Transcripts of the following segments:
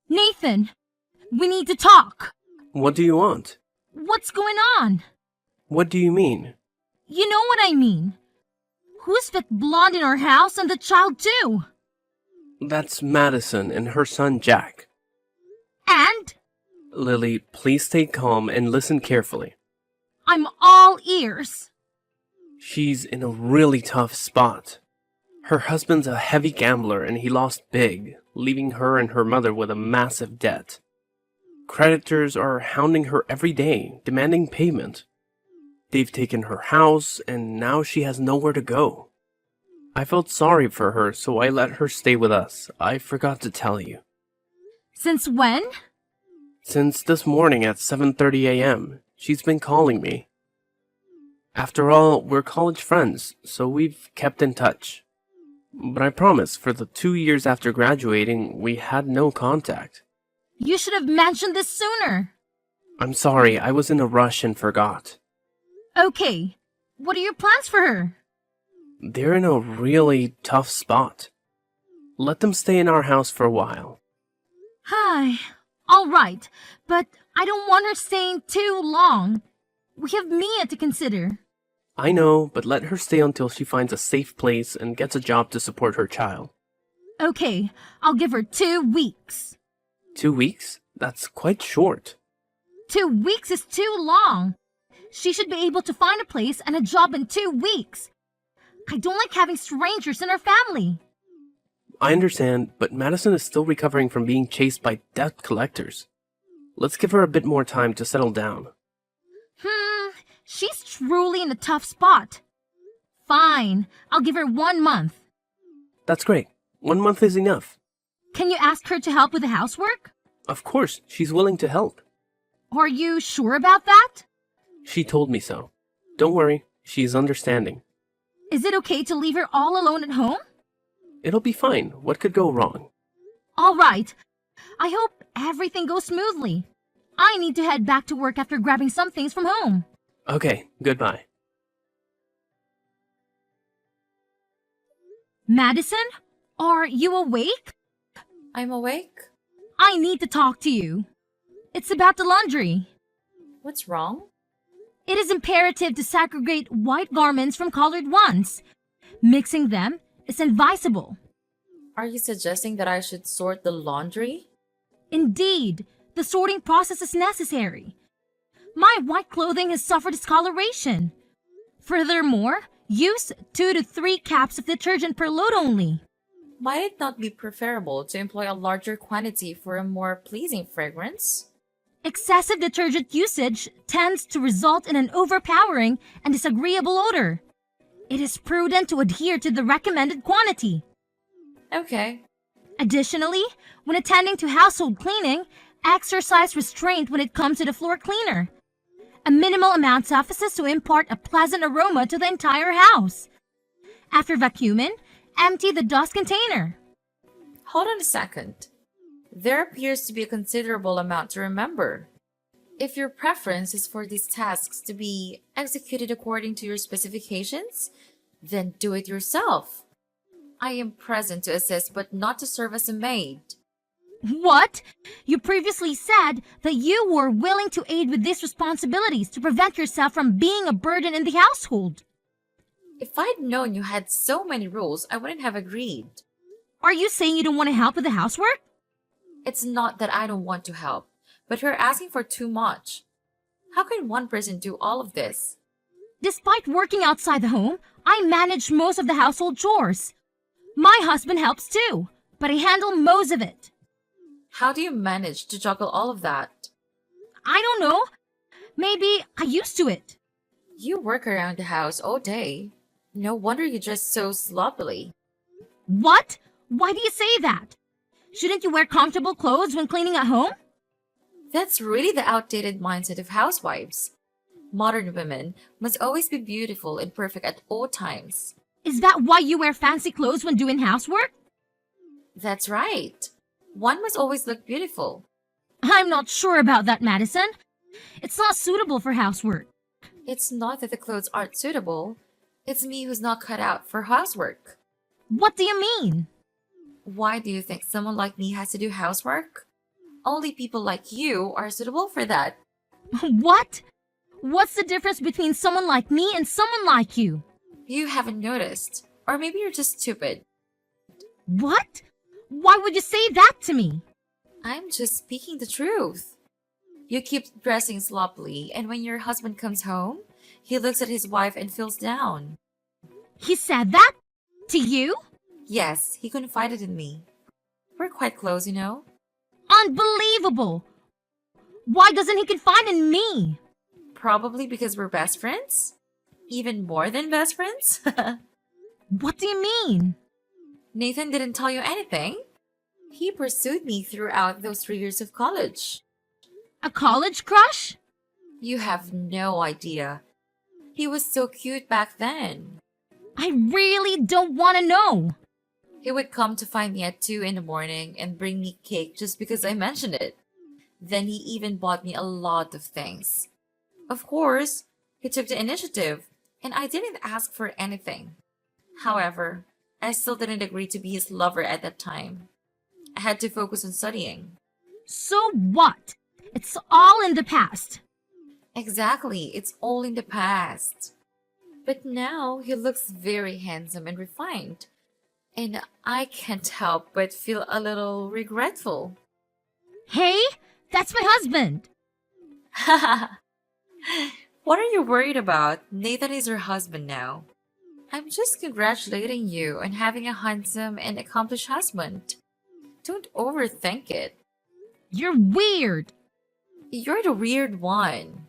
Nathan, we need to talk. What do you want? What's going on? What do you mean? You know what I mean. Who's that blonde in our house and the child too? That's Madison and her son Jack. And? Lily, please stay calm and listen carefully. I'm all ears. She's in a really tough spot. Her husband's a heavy gambler and he lost big, leaving her and her mother with a massive debt. Creditors are hounding her every day, demanding payment. They've taken her house and now she has nowhere to go. I felt sorry for her, so I let her stay with us. I forgot to tell you. Since when? Since this morning at 7:30 a.m. She's been calling me. After all, we're college friends, so we've kept in touch. But I promise, for the 2 years after graduating, we had no contact. You should have mentioned this sooner. I'm sorry, I was in a rush and forgot. Okay, what are your plans for her? They're in a really tough spot. Let them stay in our house for a while. Hi. All right, but I don't want her staying too long. We have Mia to consider. I know, but let her stay until she finds a safe place and gets a job to support her child. Okay, I'll give her 2 weeks. 2 weeks? That's quite short. 2 weeks is too long. She should be able to find a place and a job in 2 weeks. I don't like having strangers in our family. I understand, but Madison is still recovering from being chased by debt collectors. Let's give her a bit more time to settle down. She's truly in a tough spot. Fine, I'll give her 1 month. That's great. 1 month is enough. Can you ask her to help with the housework? Of course, she's willing to help. Are you sure about that? She told me so. Don't worry, she's understanding. Is it okay to leave her all alone at home? It'll be fine. What could go wrong? All right. I hope everything goes smoothly. I need to head back to work after grabbing some things from home. Okay, goodbye. Madison, are you awake? I'm awake. I need to talk to you. It's about the laundry. What's wrong? It is imperative to segregate white garments from colored ones. Mixing them is advisable. Are you suggesting that I should sort the laundry? Indeed, the sorting process is necessary. My white clothing has suffered discoloration. Furthermore, use 2 to 3 caps of detergent per load only. Might it not be preferable to employ a larger quantity for a more pleasing fragrance? Excessive detergent usage tends to result in an overpowering and disagreeable odor. It is prudent to adhere to the recommended quantity. Okay. Additionally, when attending to household cleaning, exercise restraint when it comes to the floor cleaner. A minimal amount suffices to impart a pleasant aroma to the entire house. After vacuuming, empty the dust container. Hold on a second. There appears to be a considerable amount to remember. If your preference is for these tasks to be executed according to your specifications, then do it yourself. I am present to assist but not to serve as a maid. What? You previously said that you were willing to aid with these responsibilities to prevent yourself from being a burden in the household. If I'd known you had so many rules, I wouldn't have agreed. Are you saying you don't want to help with the housework? It's not that I don't want to help, but you're asking for too much. How can one person do all of this? Despite working outside the home, I manage most of the household chores. My husband helps too, but I handle most of it. How do you manage to juggle all of that? I don't know. Maybe I used to it. You work around the house all day. No wonder you dress so sloppily. What? Why do you say that? Shouldn't you wear comfortable clothes when cleaning at home? That's really the outdated mindset of housewives. Modern women must always be beautiful and perfect at all times. Is that why you wear fancy clothes when doing housework? That's right. One must always look beautiful. I'm not sure about that, Madison. It's not suitable for housework. It's not that the clothes aren't suitable. It's me who's not cut out for housework. What do you mean? Why do you think someone like me has to do housework? Only people like you are suitable for that. What? What's the difference between someone like me and someone like you? You haven't noticed. Or maybe you're just stupid. What? Why would you say that to me? I'm just speaking the truth. You keep dressing sloppily, and when your husband comes home, he looks at his wife and feels down. He said that? To you? Yes, he confided in me. We're quite close, you know. Unbelievable! Why doesn't he confide in me? Probably because we're best friends? Even more than best friends? What do you mean? Nathan didn't tell you anything? He pursued me throughout those 3 years of college. A college crush? You have no idea. He was so cute back then. I really don't want to know. He would come to find me at 2 in the morning and bring me cake just because I mentioned it. Then he even bought me a lot of things. Of course, he took the initiative, and I didn't ask for anything. However, I still didn't agree to be his lover at that time. I had to focus on studying. So what? It's all in the past. Exactly, it's all in the past. But now he looks very handsome and refined. And I can't help but feel a little regretful. Hey, that's my husband. What are you worried about? Nathan is your husband now. I'm just congratulating you on having a handsome and accomplished husband. Don't overthink it. You're weird. You're the weird one.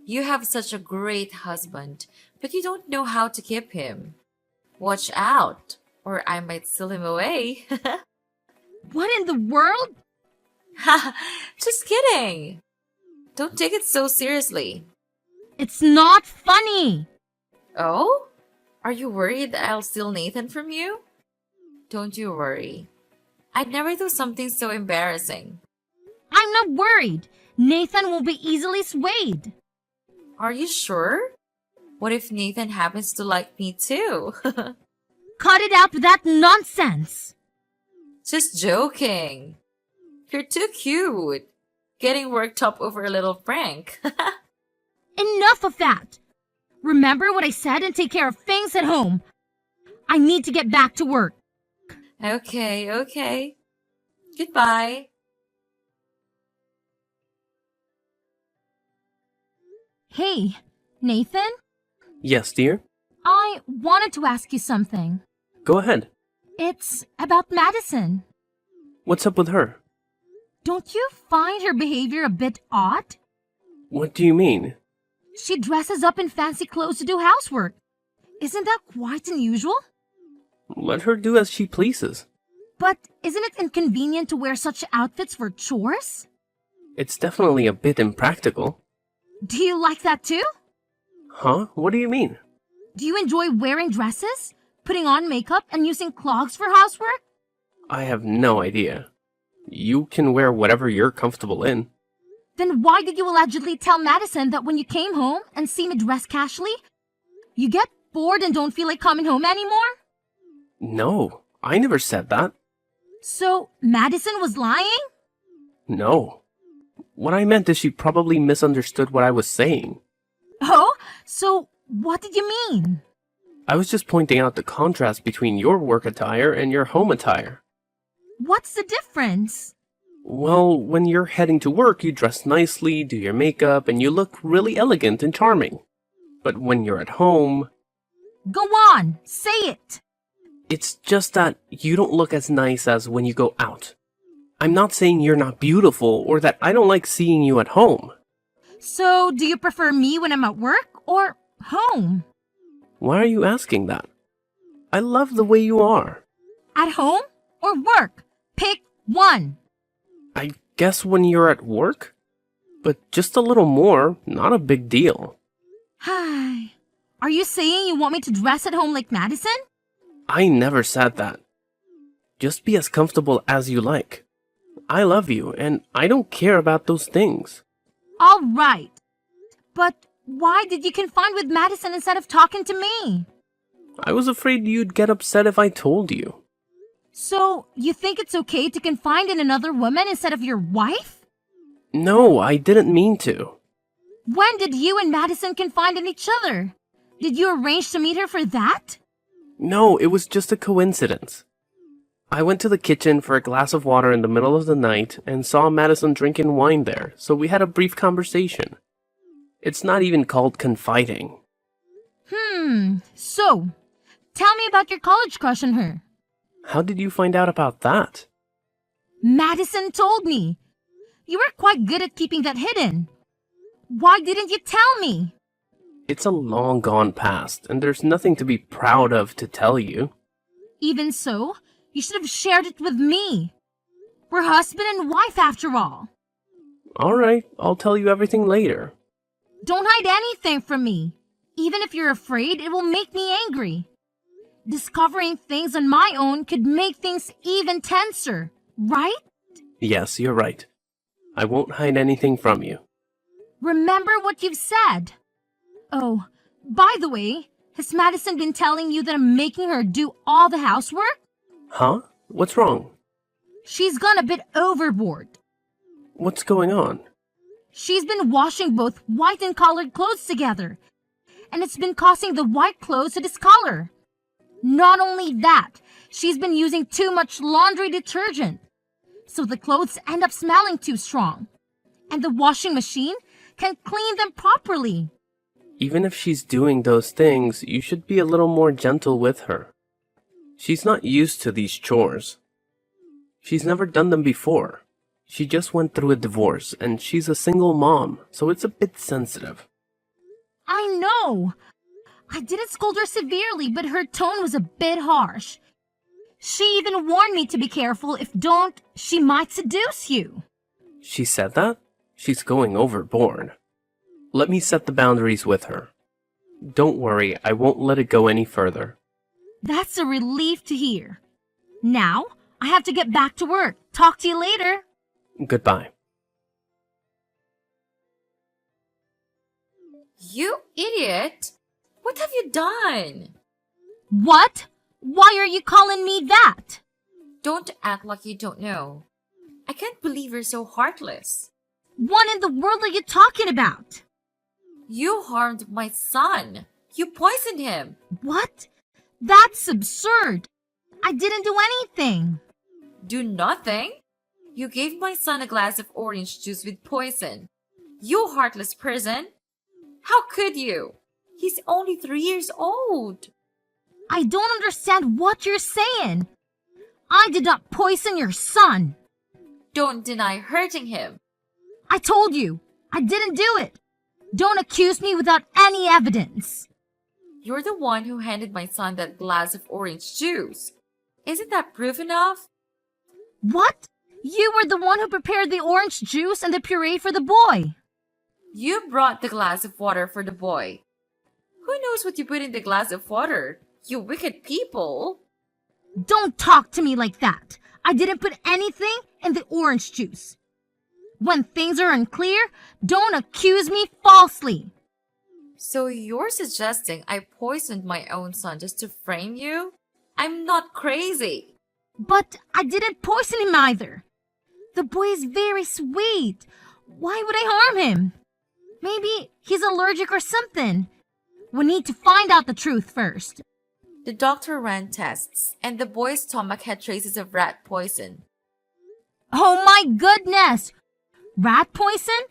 You have such a great husband, but you don't know how to keep him. Watch out, or I might steal him away. What in the world? Just kidding. Don't take it so seriously. It's not funny. Oh? Are you worried that I'll steal Nathan from you? Don't you worry. I'd never do something so embarrassing. I'm not worried. Nathan will be easily swayed. Are you sure? What if Nathan happens to like me too? Cut it out with that nonsense. Just joking. You're too cute. Getting worked up over a little prank. Enough of that. Remember what I said and take care of things at home. I need to get back to work. Okay. Goodbye. Hey, Nathan? Yes, dear? I wanted to ask you something. Go ahead. It's about Madison. What's up with her? Don't you find her behavior a bit odd? What do you mean? She dresses up in fancy clothes to do housework. Isn't that quite unusual? Let her do as she pleases. But isn't it inconvenient to wear such outfits for chores? It's definitely a bit impractical. Do you like that too? Huh? What do you mean? Do you enjoy wearing dresses, putting on makeup, and using clogs for housework? I have no idea. You can wear whatever you're comfortable in. Then why did you allegedly tell Madison that when you came home and see me dressed casually, you get bored and don't feel like coming home anymore? No, I never said that. So, Madison was lying? No. What I meant is she probably misunderstood what I was saying. Oh? So, what did you mean? I was just pointing out the contrast between your work attire and your home attire. What's the difference? Well, when you're heading to work, you dress nicely, do your makeup, and you look really elegant and charming. But when you're at home, Go on, say it. it's just that you don't look as nice as when you go out. I'm not saying you're not beautiful or that I don't like seeing you at home. So, do you prefer me when I'm at work or home? Why are you asking that? I love the way you are. At home or work? Pick one. I guess when you're at work? But just a little more, not a big deal. Hi. Are you saying you want me to dress at home like Madison? I never said that. Just be as comfortable as you like. I love you, and I don't care about those things. All right. But why did you confide with Madison instead of talking to me? I was afraid you'd get upset if I told you. So, you think it's okay to confide in another woman instead of your wife? No, I didn't mean to. When did you and Madison confide in each other? Did you arrange to meet her for that? No, it was just a coincidence. I went to the kitchen for a glass of water in the middle of the night and saw Madison drinking wine there, so we had a brief conversation. It's not even called confiding. So, tell me about your college crush on her. How did you find out about that? Madison told me. You were quite good at keeping that hidden. Why didn't you tell me? It's a long gone past, and there's nothing to be proud of to tell you. Even so, you should have shared it with me. We're husband and wife after all. Alright, I'll tell you everything later. Don't hide anything from me. Even if you're afraid, it will make me angry. Discovering things on my own could make things even tenser, right? Yes, you're right. I won't hide anything from you. Remember what you've said. Oh, by the way, has Madison been telling you that I'm making her do all the housework? Huh? What's wrong? She's gone a bit overboard. What's going on? She's been washing both white and colored clothes together, and it's been causing the white clothes to discolor. Not only that, she's been using too much laundry detergent, so the clothes end up smelling too strong, and the washing machine can't clean them properly. Even if she's doing those things, you should be a little more gentle with her. She's not used to these chores. She's never done them before. She just went through a divorce, and she's a single mom, so it's a bit sensitive. I know. I didn't scold her severely, but her tone was a bit harsh. She even warned me to be careful. If don't, she might seduce you. She said that? She's going overboard. Let me set the boundaries with her. Don't worry, I won't let it go any further. That's a relief to hear. Now, I have to get back to work. Talk to you later. Goodbye. You idiot! What have you done? What? Why are you calling me that? Don't act like you don't know. I can't believe you're so heartless. What in the world are you talking about? You harmed my son. You poisoned him. What? That's absurd. I didn't do anything. Do nothing? You gave my son a glass of orange juice with poison. You heartless person. How could you? He's only 3 years old. I don't understand what you're saying. I did not poison your son. Don't deny hurting him. I told you, I didn't do it. Don't accuse me without any evidence. You're the one who handed my son that glass of orange juice. Isn't that proof enough? What? You were the one who prepared the orange juice and the puree for the boy. You brought the glass of water for the boy. Who knows what you put in the glass of water? You wicked people. Don't talk to me like that. I didn't put anything in the orange juice. When things are unclear, don't accuse me falsely. So you're suggesting I poisoned my own son just to frame you? I'm not crazy. But I didn't poison him either. The boy is very sweet. Why would I harm him? Maybe he's allergic or something. We need to find out the truth first. The doctor ran tests, and the boy's stomach had traces of rat poison. Oh my goodness! Rat poison?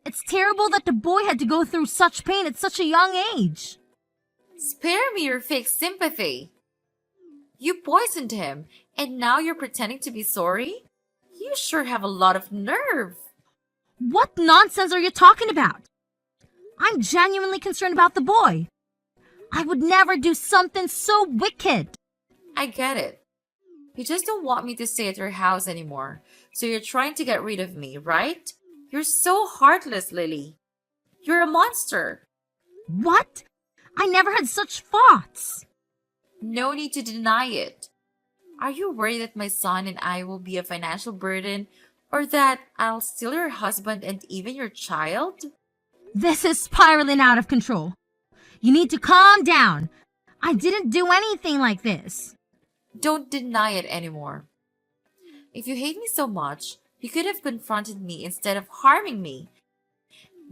It's terrible that the boy had to go through such pain at such a young age. Spare me your fake sympathy. You poisoned him, and now you're pretending to be sorry? You sure have a lot of nerve. What nonsense are you talking about? I'm genuinely concerned about the boy. I would never do something so wicked. I get it. You just don't want me to stay at your house anymore, so you're trying to get rid of me, right? You're so heartless, Lily. You're a monster. What? I never had such thoughts. No need to deny it. Are you worried that my son and I will be a financial burden, or that I'll steal your husband and even your child? This is spiraling out of control. You need to calm down. I didn't do anything like this. Don't deny it anymore. If you hate me so much, you could have confronted me instead of harming me.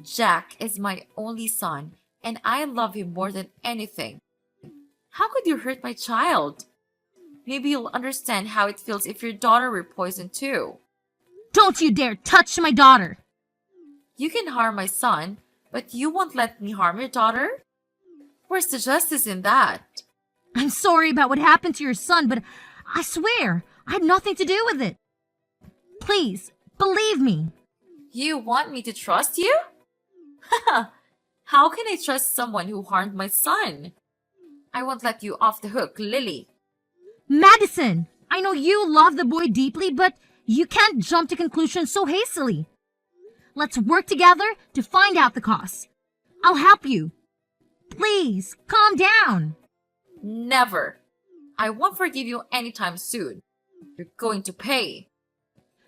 Jack is my only son, and I love him more than anything. How could you hurt my child? Maybe you'll understand how it feels if your daughter were poisoned too. Don't you dare touch my daughter! You can harm my son, but you won't let me harm your daughter? Where's the justice in that? I'm sorry about what happened to your son, but I swear I had nothing to do with it. Please, believe me. You want me to trust you? How can I trust someone who harmed my son? I won't let you off the hook, Lily. Madison, I know you love the boy deeply, but you can't jump to conclusions so hastily. Let's work together to find out the cause. I'll help you. Please, calm down. Never. I won't forgive you anytime soon. You're going to pay.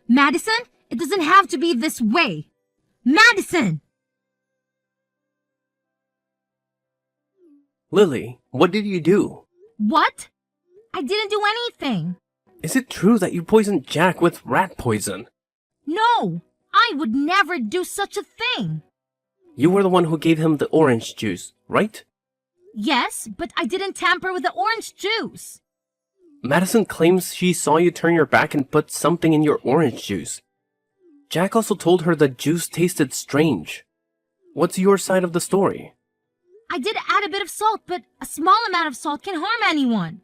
Madison, it doesn't have to be this way. Madison! Lily, what did you do? What? I didn't do anything. Is it true that you poisoned Jack with rat poison? No, I would never do such a thing. You were the one who gave him the orange juice, right? Yes, but I didn't tamper with the orange juice. Madison claims she saw you turn your back and put something in your orange juice. Jack also told her the juice tasted strange. What's your side of the story? I did add a bit of salt, but a small amount of salt can harm anyone.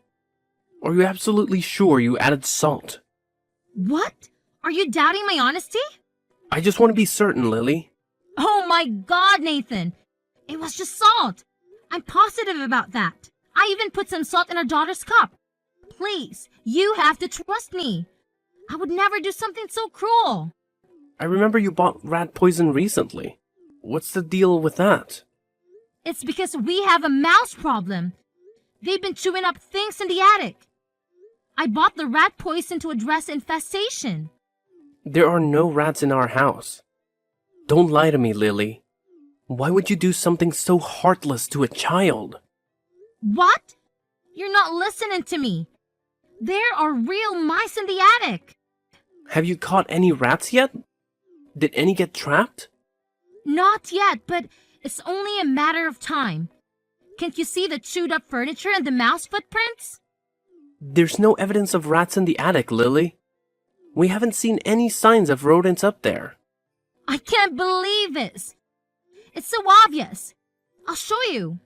Are you absolutely sure you added salt? What? Are you doubting my honesty? I just want to be certain, Lily. Oh my God, Nathan. It was just salt. I'm positive about that. I even put some salt in our daughter's cup. Please, you have to trust me. I would never do something so cruel. I remember you bought rat poison recently. What's the deal with that? It's because we have a mouse problem. They've been chewing up things in the attic. I bought the rat poison to address the infestation. There are no rats in our house. Don't lie to me, Lily. Why would you do something so heartless to a child? What? You're not listening to me. There are real mice in the attic. Have you caught any rats yet? Did any get trapped? Not yet, but it's only a matter of time. Can't you see the chewed up furniture and the mouse footprints? There's no evidence of rats in the attic, Lily. We haven't seen any signs of rodents up there. I can't believe this. It's so obvious. I'll show you.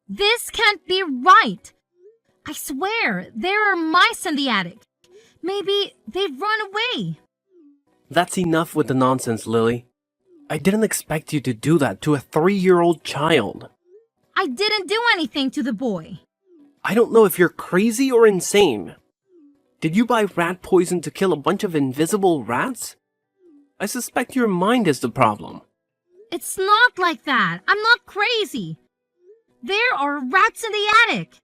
This can't be right. I swear, there are mice in the attic. Maybe they've run away. That's enough with the nonsense, Lily. I didn't expect you to do that to a 3-year-old child. I didn't do anything to the boy. I don't know if you're crazy or insane. Did you buy rat poison to kill a bunch of invisible rats? I suspect your mind is the problem. It's not like that. I'm not crazy. There are rats in the attic.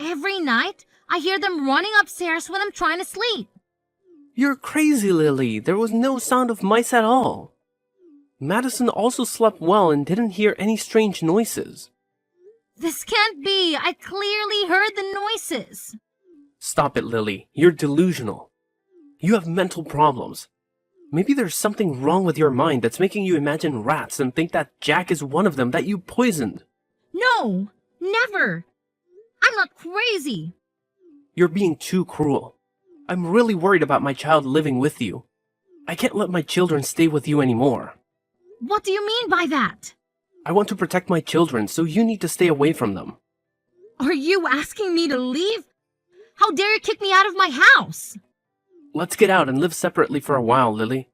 Every night, I hear them running upstairs when I'm trying to sleep. You're crazy, Lily. There was no sound of mice at all. Madison also slept well and didn't hear any strange noises. This can't be. I clearly heard the noises. Stop it, Lily. You're delusional. You have mental problems. Maybe there's something wrong with your mind that's making you imagine rats and think that Jack is one of them that you poisoned. No, never. I'm not crazy. You're being too cruel. I'm really worried about my child living with you. I can't let my children stay with you anymore. What do you mean by that? I want to protect my children, so you need to stay away from them. Are you asking me to leave? How dare you kick me out of my house? Let's get out and live separately for a while, Lily.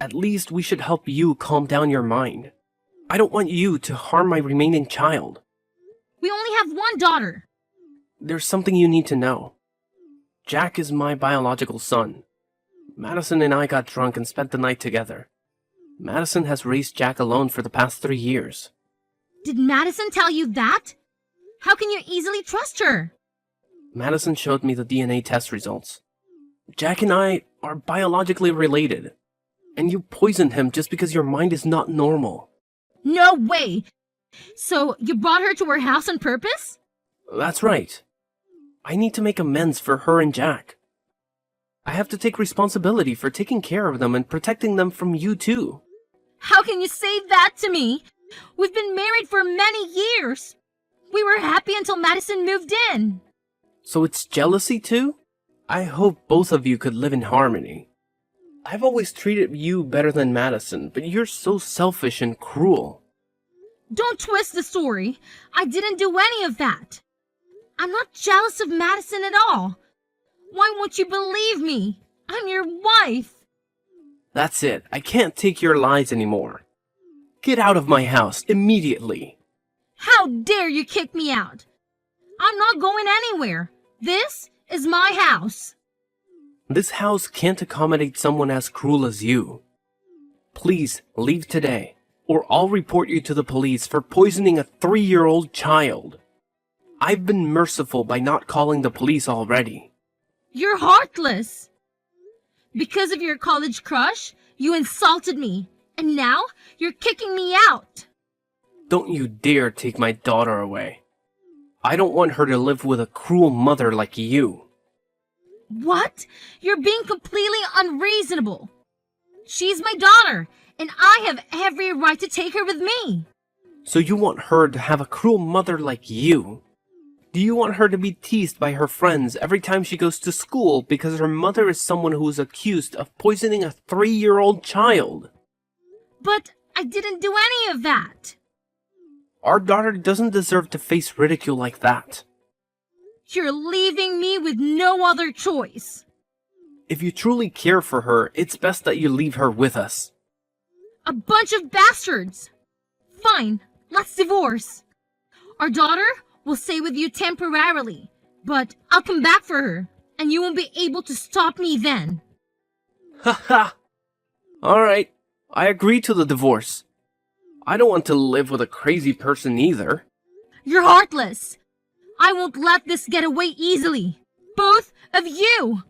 At least we should help you calm down your mind. I don't want you to harm my remaining child. We only have one daughter. There's something you need to know. Jack is my biological son. Madison and I got drunk and spent the night together. Madison has raised Jack alone for the past 3 years. Did Madison tell you that? How can you easily trust her? Madison showed me the DNA test results. Jack and I are biologically related. And you poisoned him just because your mind is not normal. No way! So you brought her to our house on purpose? That's right. I need to make amends for her and Jack. I have to take responsibility for taking care of them and protecting them from you too. How can you say that to me? We've been married for many years. We were happy until Madison moved in. So it's jealousy too? I hope both of you could live in harmony. I've always treated you better than Madison, but you're so selfish and cruel. Don't twist the story. I didn't do any of that. I'm not jealous of Madison at all. Why won't you believe me? I'm your wife. That's it. I can't take your lies anymore. Get out of my house immediately. How dare you kick me out? I'm not going anywhere. This is my house. This house can't accommodate someone as cruel as you. Please leave today, or I'll report you to the police for poisoning a 3-year-old child. I've been merciful by not calling the police already. You're heartless. Because of your college crush, you insulted me, and now you're kicking me out. Don't you dare take my daughter away. I don't want her to live with a cruel mother like you. What? You're being completely unreasonable. She's my daughter, and I have every right to take her with me. So you want her to have a cruel mother like you? Do you want her to be teased by her friends every time she goes to school because her mother is someone who is accused of poisoning a 3-year-old child? But I didn't do any of that. Our daughter doesn't deserve to face ridicule like that. You're leaving me with no other choice. If you truly care for her, it's best that you leave her with us. A bunch of bastards. Fine, let's divorce. Our daughter will stay with you temporarily, but I'll come back for her, and you won't be able to stop me then. Ha ha! Alright, I agree to the divorce. I don't want to live with a crazy person either. You're heartless. I won't let this get away easily. Both of you.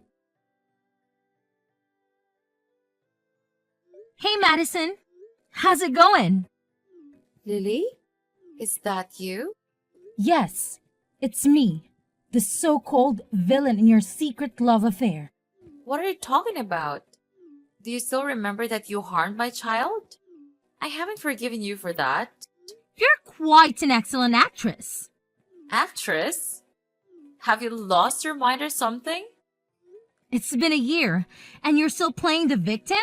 Hey, Madison. How's it going? Lily? Is that you? Yes, it's me, the so-called villain in your secret love affair. What are you talking about? Do you still remember that you harmed my child? I haven't forgiven you for that. You're quite an excellent actress. Actress? Have you lost your mind or something? It's been a year, and you're still playing the victim?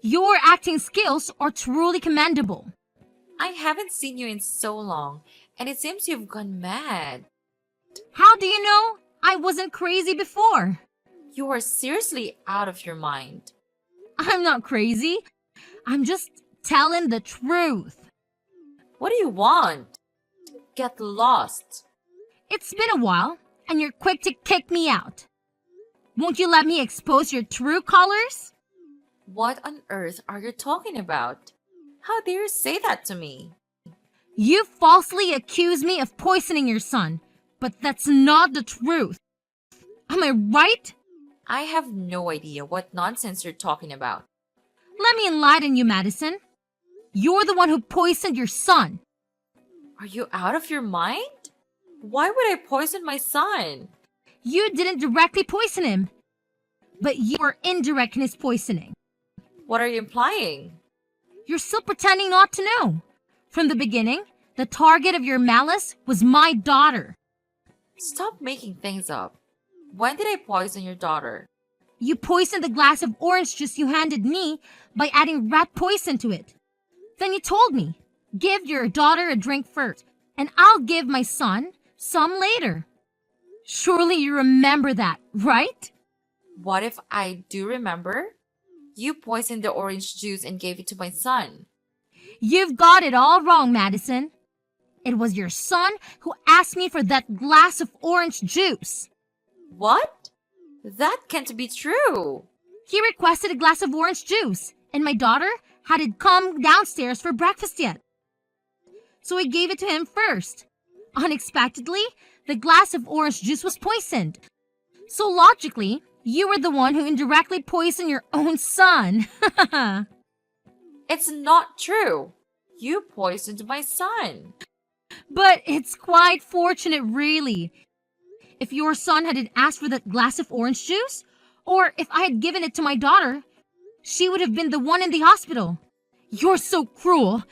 Your acting skills are truly commendable. I haven't seen you in so long, and it seems you've gone mad. How do you know I wasn't crazy before? You are seriously out of your mind. I'm not crazy. I'm just telling the truth. What do you want? Get lost. It's been a while, and you're quick to kick me out. Won't you let me expose your true colors? What on earth are you talking about? How dare you say that to me? You falsely accuse me of poisoning your son, but that's not the truth. Am I right? I have no idea what nonsense you're talking about. Let me enlighten you, Madison. You're the one who poisoned your son. Are you out of your mind? Why would I poison my son? You didn't directly poison him, but you were indirect in his poisoning. What are you implying? You're still pretending not to know. From the beginning, the target of your malice was my daughter. Stop making things up. When did I poison your daughter? You poisoned the glass of orange juice you handed me by adding rat poison to it. Then you told me, give your daughter a drink first, and I'll give my son some later. Surely you remember that, right? What if I do remember? You poisoned the orange juice and gave it to my son. You've got it all wrong, Madison. It was your son who asked me for that glass of orange juice. What? That can't be true. He requested a glass of orange juice, and my daughter hadn't come downstairs for breakfast yet. So I gave it to him first. Unexpectedly, the glass of orange juice was poisoned. So logically, you were the one who indirectly poisoned your own son. It's not true. You poisoned my son. But it's quite fortunate, really. If your son hadn't asked for that glass of orange juice, or if I had given it to my daughter, she would have been the one in the hospital. You're so cruel.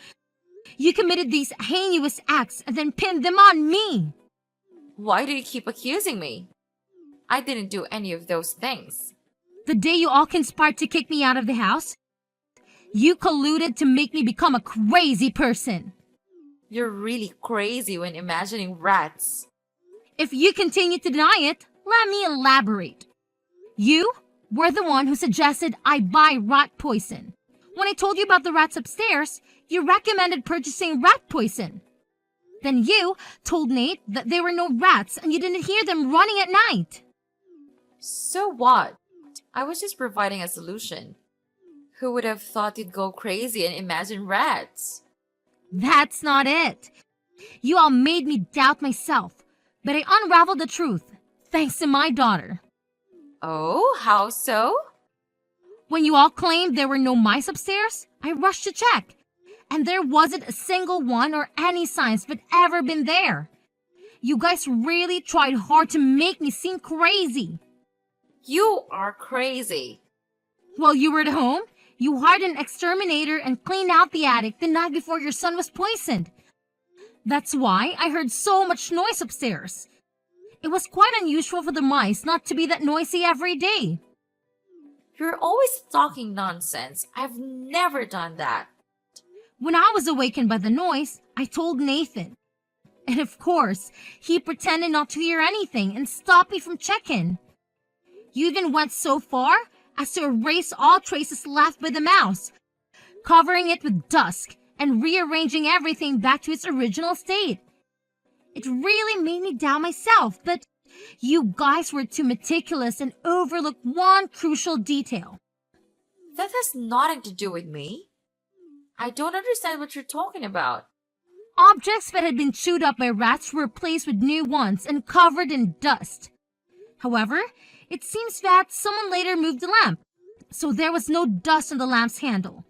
You committed these heinous acts and then pinned them on me. Why do you keep accusing me? I didn't do any of those things. The day you all conspired to kick me out of the house, you colluded to make me become a crazy person. You're really crazy when imagining rats. If you continue to deny it, let me elaborate. You were the one who suggested I buy rat poison. When I told you about the rats upstairs, you recommended purchasing rat poison. Then you told Nate that there were no rats and you didn't hear them running at night. So what? I was just providing a solution. Who would have thought you'd go crazy and imagine rats? That's not it. You all made me doubt myself, but I unraveled the truth, thanks to my daughter. Oh, how so? When you all claimed there were no mice upstairs, I rushed to check, and there wasn't a single one or any signs of it ever been there. You guys really tried hard to make me seem crazy. You are crazy. While you were at home, you hired an exterminator and cleaned out the attic the night before your son was poisoned. That's why I heard so much noise upstairs. It was quite unusual for the mice not to be that noisy every day. You're always talking nonsense. I've never done that. When I was awakened by the noise, I told Nathan. And of course, he pretended not to hear anything and stopped me from checking. You even went so far as to erase all traces left by the mouse, covering it with dust and rearranging everything back to its original state. It really made me doubt myself, but you guys were too meticulous and overlooked one crucial detail. That has nothing to do with me. I don't understand what you're talking about. Objects that had been chewed up by rats were replaced with new ones and covered in dust. However, it seems that someone later moved the lamp, so there was no dust on the lamp's handle.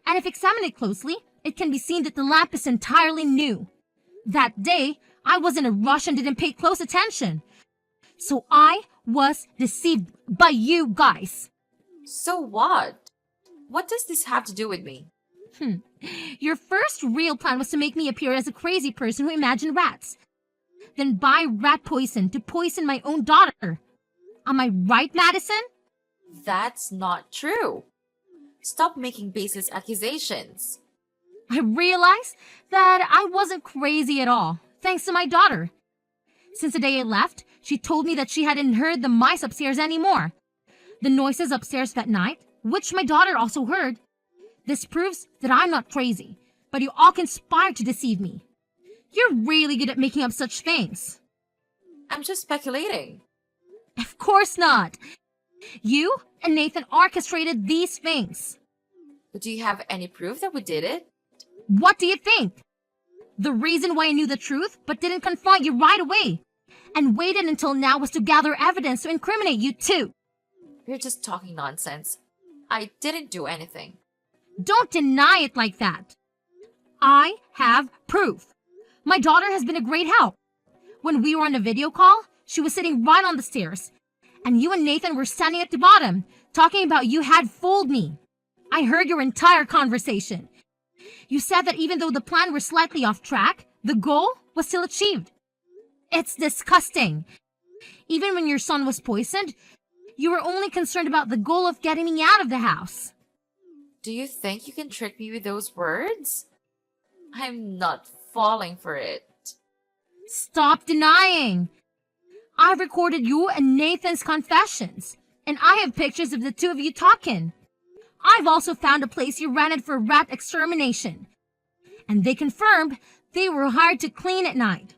And if examined it closely, it can be seen that the lamp is entirely new. That day, I was in a rush and didn't pay close attention. So I was deceived by you guys. So what? What does this have to do with me? Your first real plan was to make me appear as a crazy person who imagined rats. Then buy rat poison to poison my own daughter. Am I right, Madison? That's not true. Stop making baseless accusations. I realized that I wasn't crazy at all, thanks to my daughter. Since the day I left, she told me that she hadn't heard the mice upstairs anymore. The noises upstairs that night, which my daughter also heard. This proves that I'm not crazy, but you all conspired to deceive me. You're really good at making up such things. I'm just speculating. Of course not. You and Nathan orchestrated these things. But do you have any proof that we did it? What do you think? The reason why I knew the truth but didn't confront you right away and waited until now was to gather evidence to incriminate you too. You're just talking nonsense. I didn't do anything. Don't deny it like that. I have proof. My daughter has been a great help. When we were on a video call, she was sitting right on the stairs, and you and Nathan were standing at the bottom, talking about you had fooled me. I heard your entire conversation. You said that even though the plan was slightly off track, the goal was still achieved. It's disgusting. Even when your son was poisoned, you were only concerned about the goal of getting me out of the house. Do you think you can trick me with those words? I'm not falling for it. Stop denying. I've recorded you and Nathan's confessions, and I have pictures of the two of you talking. I've also found a place you rented for rat extermination, and they confirmed they were hired to clean at night.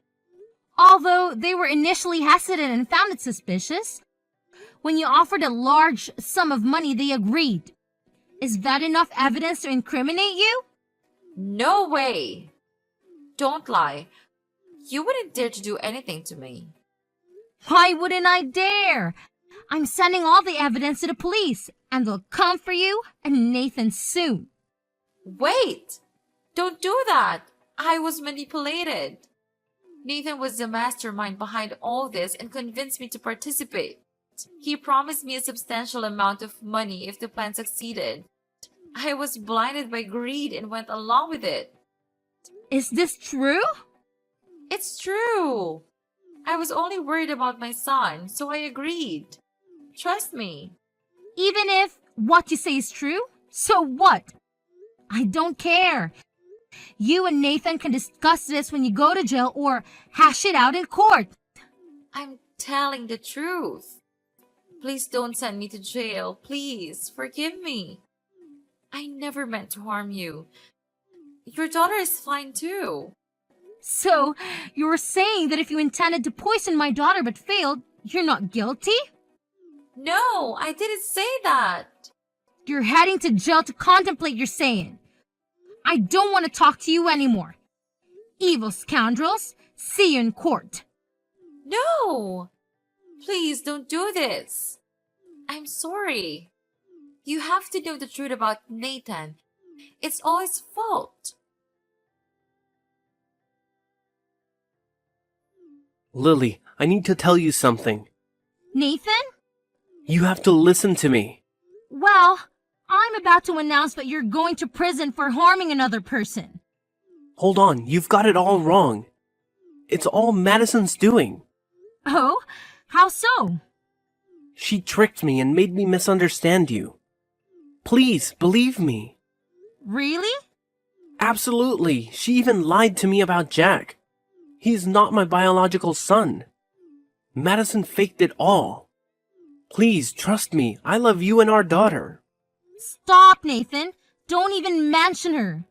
Although they were initially hesitant and found it suspicious, when you offered a large sum of money, they agreed. Is that enough evidence to incriminate you? No way! Don't lie. You wouldn't dare to do anything to me. Why wouldn't I dare? I'm sending all the evidence to the police, and they'll come for you and Nathan soon. Wait! Don't do that! I was manipulated. Nathan was the mastermind behind all this and convinced me to participate. He promised me a substantial amount of money if the plan succeeded. I was blinded by greed and went along with it. Is this true? It's true. I was only worried about my son, so I agreed. Trust me. Even if what you say is true? So what? I don't care. You and Nathan can discuss this when you go to jail or hash it out in court. I'm telling the truth. Please don't send me to jail. Please, forgive me. I never meant to harm you. Your daughter is fine too. So, you're saying that if you intended to poison my daughter but failed, you're not guilty? No, I didn't say that. You're heading to jail to contemplate your saying. I don't want to talk to you anymore. Evil scoundrels, see you in court. No! Please don't do this. I'm sorry. You have to know the truth about Nathan. It's all his fault. Lily, I need to tell you something. Nathan? You have to listen to me. Well, I'm about to announce that you're going to prison for harming another person. Hold on, you've got it all wrong. It's all Madison's doing. Oh? How so? She tricked me and made me misunderstand you. Please, believe me. Really? Absolutely. She even lied to me about Jack. He's not my biological son. Madison faked it all. Please, trust me. I love you and our daughter. Stop, Nathan. Don't even mention her.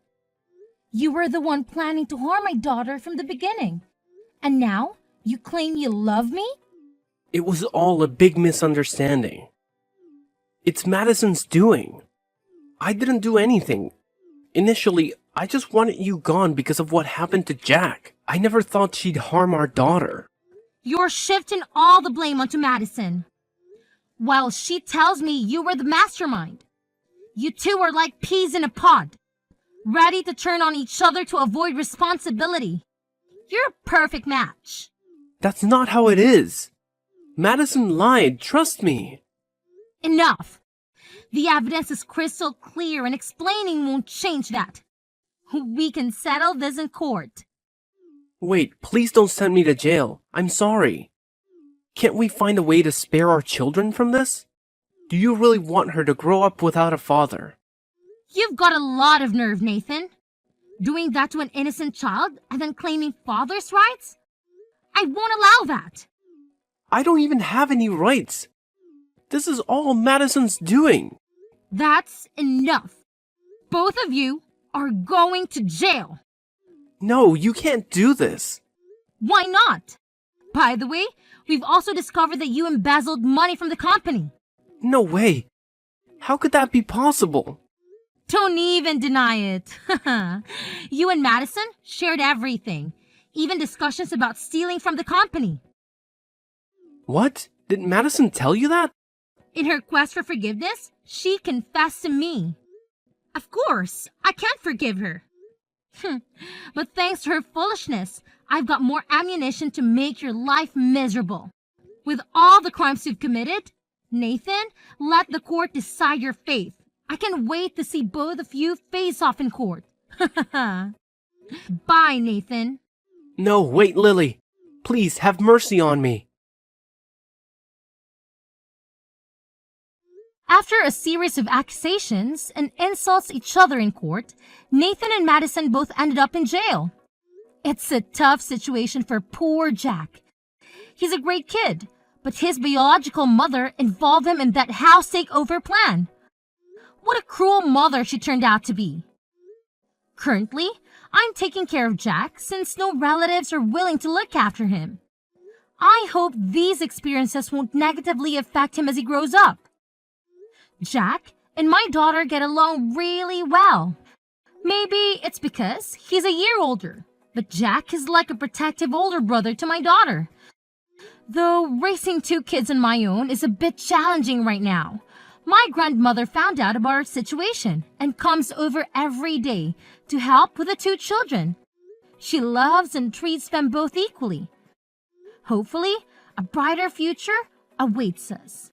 You were the one planning to harm my daughter from the beginning. And now, you claim you love me? It was all a big misunderstanding. It's Madison's doing. I didn't do anything. Initially, I just wanted you gone because of what happened to Jack. I never thought she'd harm our daughter. You're shifting all the blame onto Madison. While she tells me you were the mastermind. You two are like peas in a pod, ready to turn on each other to avoid responsibility. You're a perfect match. That's not how it is. Madison lied, trust me. Enough. The evidence is crystal clear and explaining won't change that. We can settle this in court. Wait, please don't send me to jail. I'm sorry. Can't we find a way to spare our children from this? Do you really want her to grow up without a father? You've got a lot of nerve, Nathan. Doing that to an innocent child and then claiming father's rights? I won't allow that. I don't even have any rights. This is all Madison's doing. That's enough. Both of you are going to jail. No, you can't do this. Why not? By the way, we've also discovered that you embezzled money from the company. No way. How could that be possible? Don't even deny it. You and Madison shared everything, even discussions about stealing from the company. What? Did Madison tell you that? In her quest for forgiveness, she confessed to me. Of course, I can't forgive her. But thanks to her foolishness, I've got more ammunition to make your life miserable. With all the crimes you've committed, Nathan, let the court decide your fate. I can't wait to see both of you face off in court. Bye, Nathan. No, wait, Lily. Please, have mercy on me. After a series of accusations and insults each other in court, Nathan and Madison both ended up in jail. It's a tough situation for poor Jack. He's a great kid, but his biological mother involved him in that house takeover plan. What a cruel mother she turned out to be. Currently, I'm taking care of Jack since no relatives are willing to look after him. I hope these experiences won't negatively affect him as he grows up. Jack and my daughter get along really well. Maybe it's because he's a year older, but Jack is like a protective older brother to my daughter. Though raising two kids on my own is a bit challenging right now, My grandmother found out about our situation and comes over every day to help with the two children. She loves and treats them both equally. Hopefully, a brighter future awaits us.